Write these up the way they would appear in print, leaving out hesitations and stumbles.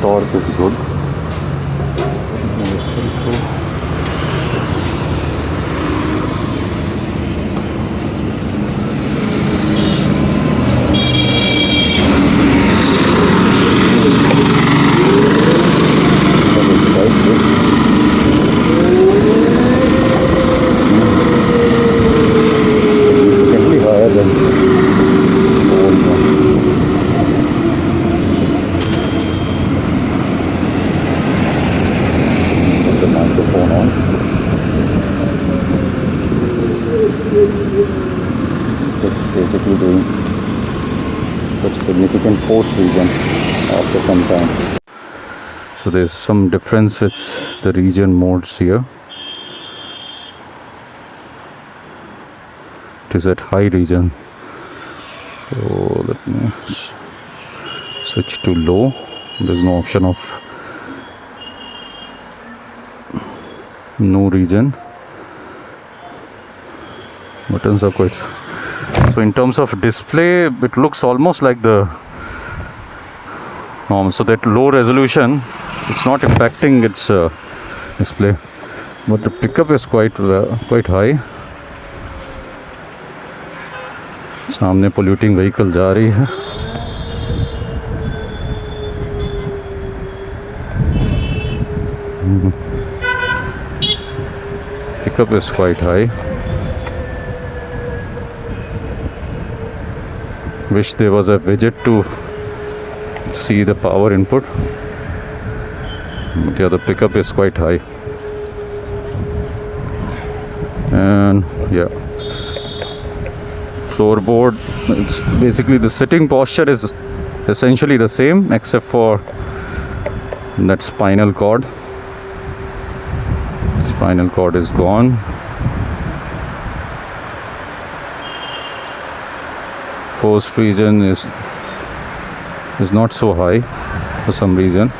torque is good. S1 Pro. Significantly higher than the old one. Put the microphone on. Just basically doing such significant force region after some time. So there's some difference with the region modes here. It is at high region. So let me switch to low. There's no option of no region. Buttons are quite. So in terms of display, it looks almost like the so that low resolution, it's not impacting its display, but the pickup is quite high. सामने polluting vehicle जा रही है. Pickup is quite high. Wish there was a widget to see the power input, but yeah, the pickup is quite high. And yeah, floorboard, it's basically the sitting posture is essentially the same except for that spinal cord. Spinal cord is gone. Force region is not so high for some reason.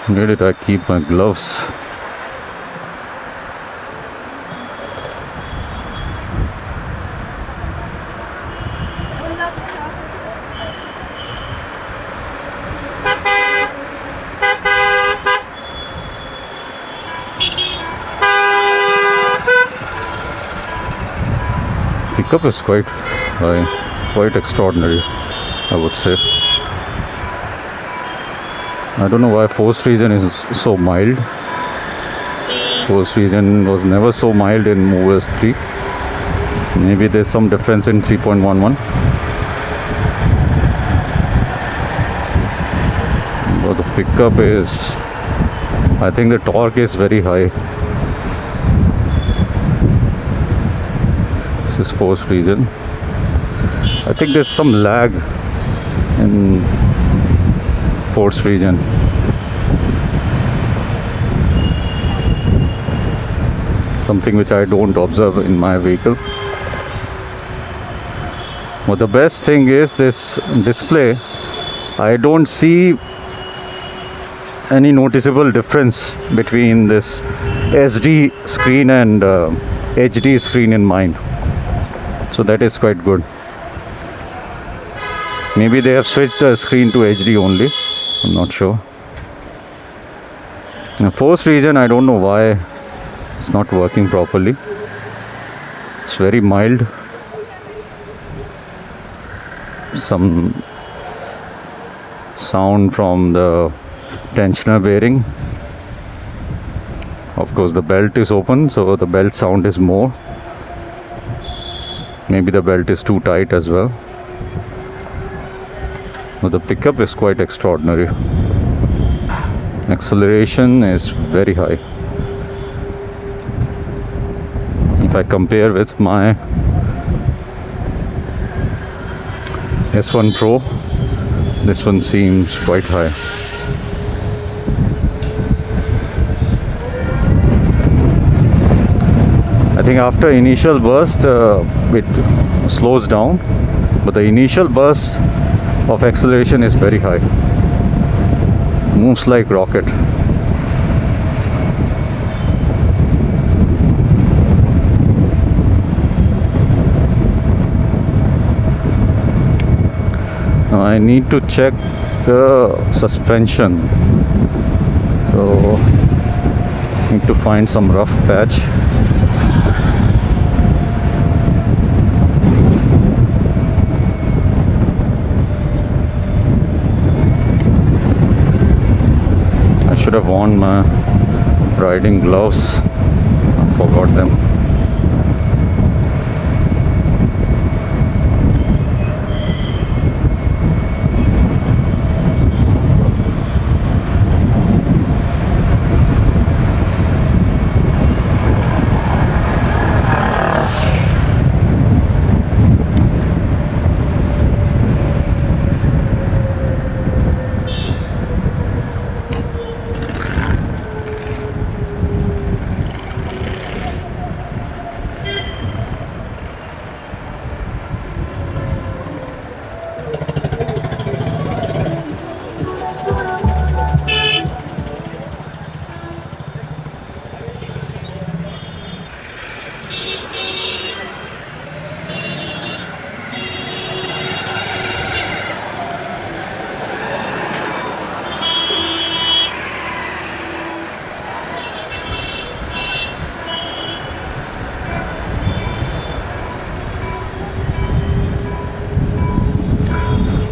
Where did I keep my gloves? Pickup is quite high, quite extraordinary, I would say. I don't know why force region is so mild. Force region was never so mild in Movers 3. Maybe there's some difference in 3.11. But the pickup is, I think the torque is very high. This is force region. I think there's some lag in force region. Something which I don't observe in my vehicle. But the best thing is this display. I don't see any noticeable difference between this SD screen and HD screen in mine. So that is quite good. Maybe they have switched the screen to HD only. I'm not sure. Now, force region, I don't know why it's not working properly. It's very mild. Some sound from the tensioner bearing. Of course, the belt is open, so the belt sound is more. Maybe the belt is too tight as well. But the pickup is quite extraordinary. Acceleration is very high. If I compare with my S1 Pro, this one seems quite high. think after initial burst it slows down, but the initial burst of acceleration is very high. Moves like rocket. Now I need to check the suspension, so need to find some rough patch. I should have worn my riding gloves. I forgot them.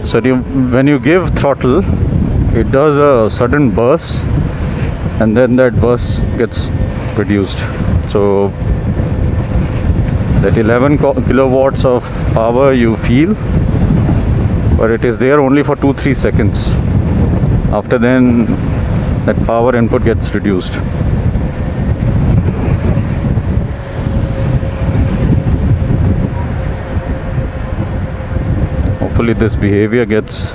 So when you give throttle, it does a sudden burst, and then that burst gets reduced. So that 11 kilowatts of power you feel, but it is there only for 2-3 seconds. After then, that power input gets reduced. Hopefully this behavior gets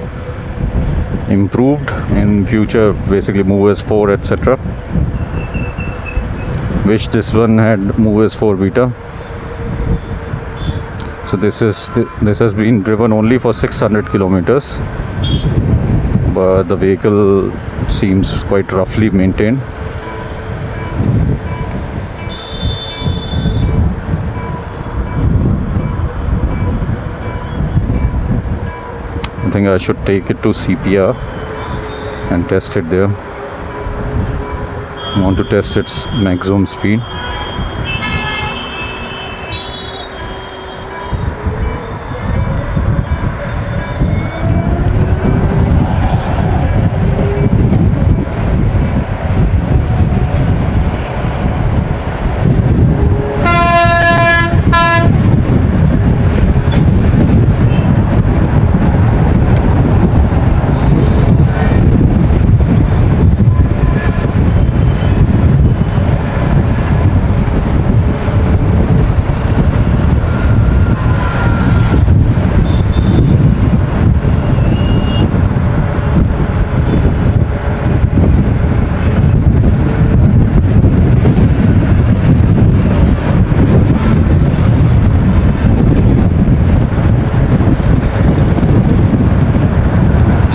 improved in future, basically Move S4 etc. Wish this one had Move S4 beta. So this has been driven only for 600 kilometers, but the vehicle seems quite roughly maintained. I think I should take it to CPR and test it there. I want to test its maximum speed.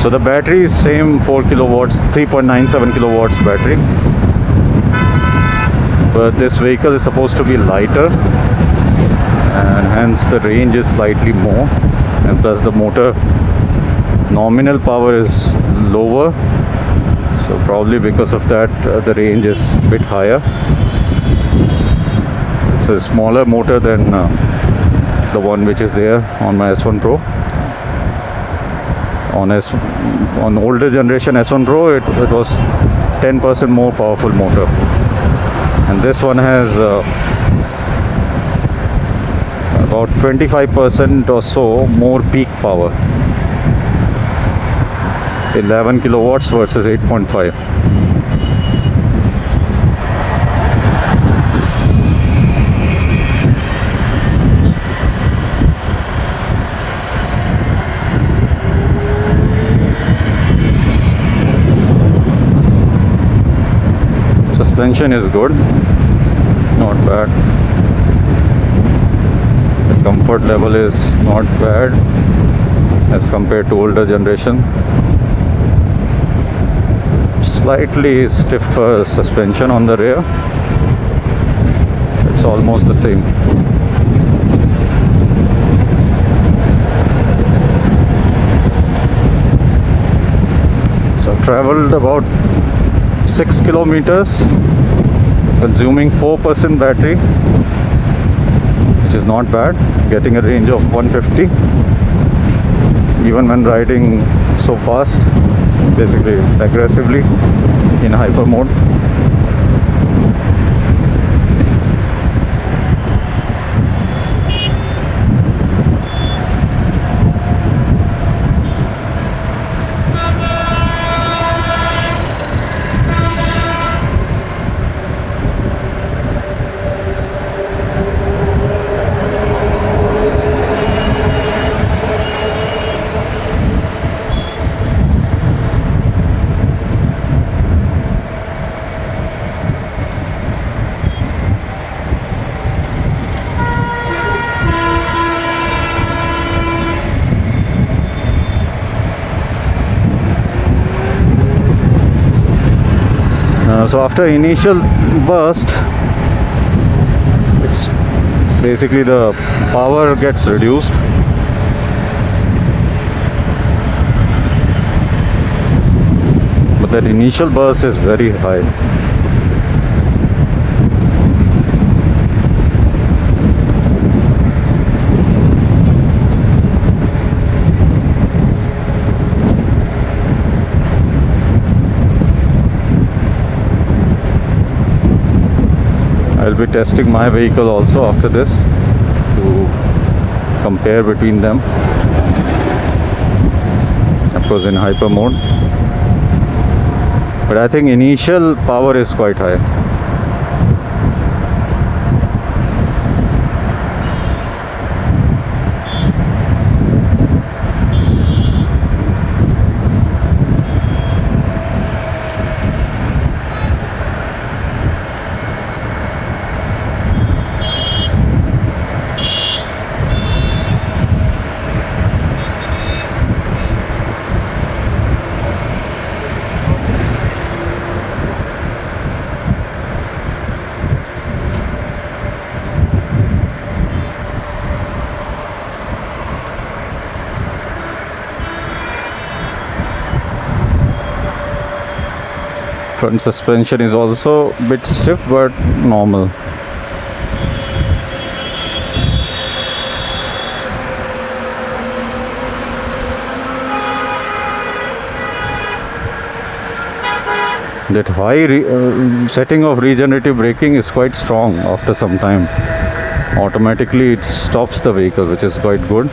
So the battery is same 4 kilowatts, 3.97 kilowatts battery, but this vehicle is supposed to be lighter, and hence the range is slightly more, and plus the motor nominal power is lower, so probably because of that the range is a bit higher. It's a smaller motor than the one which is there on my S1 Pro. On older generation S1 Pro, it was 10% more powerful motor, and this one has about 25% or so more peak power. 11 kilowatts versus 8.5. Suspension is good, not bad. comfort level is not bad as compared to older generation. Slightly stiff suspension on the rear. It's almost the same. So traveled about 6 kilometers, consuming 4% battery, which is not bad, getting a range of 150 even when riding so fast, basically aggressively in hyper mode. So after initial burst, it's basically the power gets reduced. But that initial burst is very high. I'll be testing my vehicle also after this to compare between them, of course in hyper mode, but I think initial power is quite high. Front suspension is also a bit stiff but normal. That high setting of regenerative braking is quite strong after some time. Automatically it stops the vehicle, which is quite good,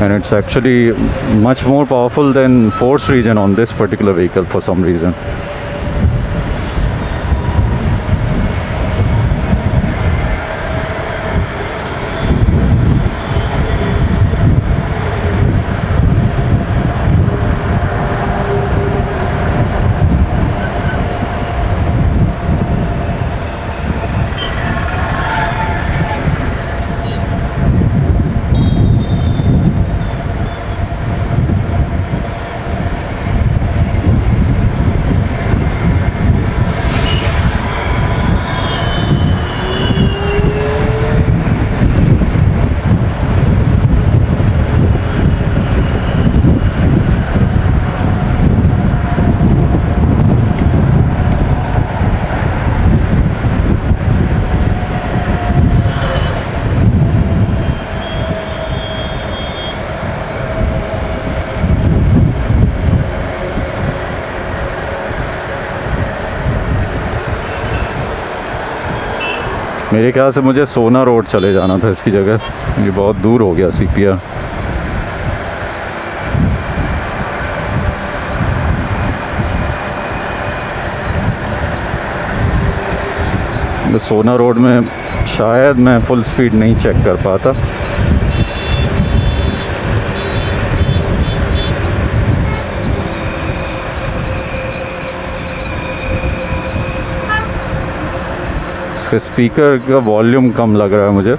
and it's actually much more powerful than force regen on this particular vehicle for some reason. मेरे ख्याल से मुझे सोना road चले जाना था इसकी जगह, ये बहुत दूर हो गया सीपीआर। तो सोना रोड में शायद मैं फुल स्पीड नहीं चेक कर पाता। इसके स्पीकर का वॉल्यूम कम लग रहा है मुझे।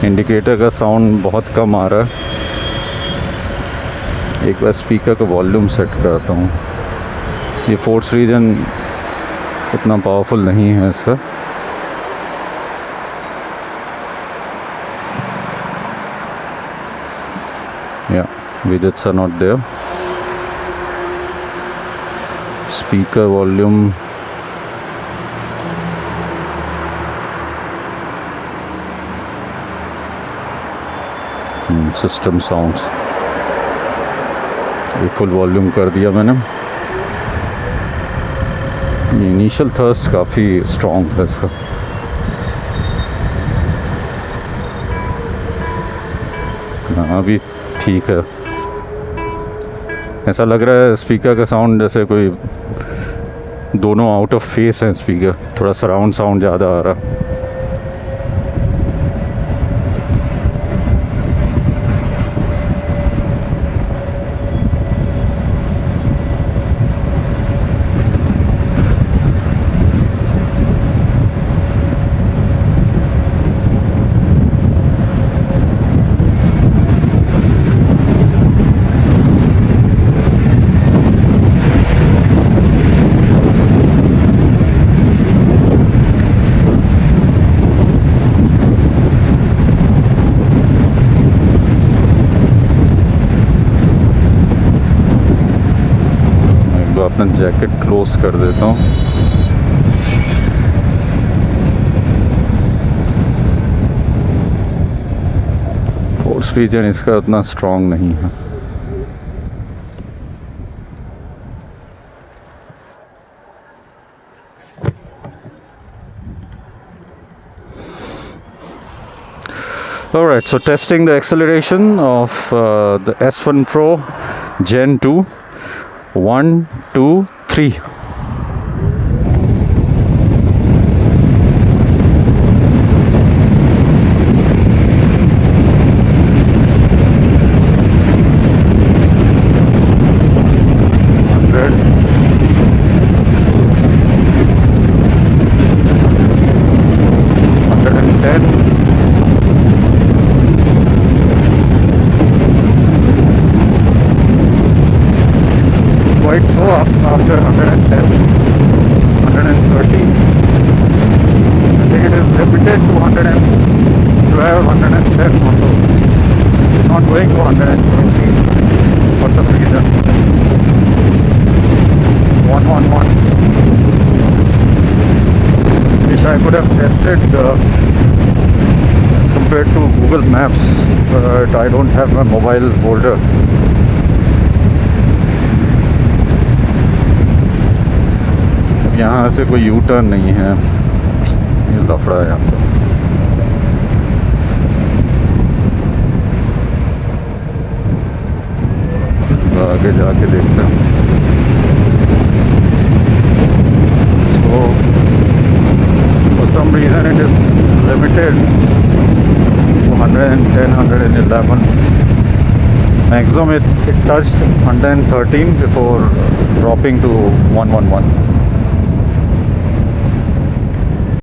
इंडिकेटर का साउंड बहुत कम आ रहा है। एक बार स्पीकर का वॉल्यूम सेट करता हूँ। ये फोर्स रीजन उतना पावरफुल नहीं है इसका। Yeah, widgets are not there. Speaker volume, system sounds, ये फुल वॉल्यूम कर दिया मैंने। ये इनिशियल थर्स्ट काफ़ी स्ट्रॉन्ग है इसका। हाँ अभी ठीक है। ऐसा लग रहा है स्पीकर का साउंड जैसे कोई दोनों आउट ऑफ फेस है स्पीकर, थोड़ा सराउंड साउंड ज़्यादा आ रहा है। अपना जैकेट क्लोज कर देता हूँ। फोर्स रीजन इसका उतना स्ट्रॉन्ग नहीं है। Alright, so testing the acceleration of the S1 Pro Gen 2. 1, 2, 3. Quite so after 110, 130. I think it is limited to 112, 110 also. It's not going to 120 for some reason. 111. Wish I could have tested as compared to Google Maps, but I don't have my mobile holder. यहाँ से कोई U turn नहीं है, ये लफड़ा है यहाँ तो आगे जाके देखते हैं। So for some reason it is limited to 110, 111. Maximum it touched 113 before dropping to 111.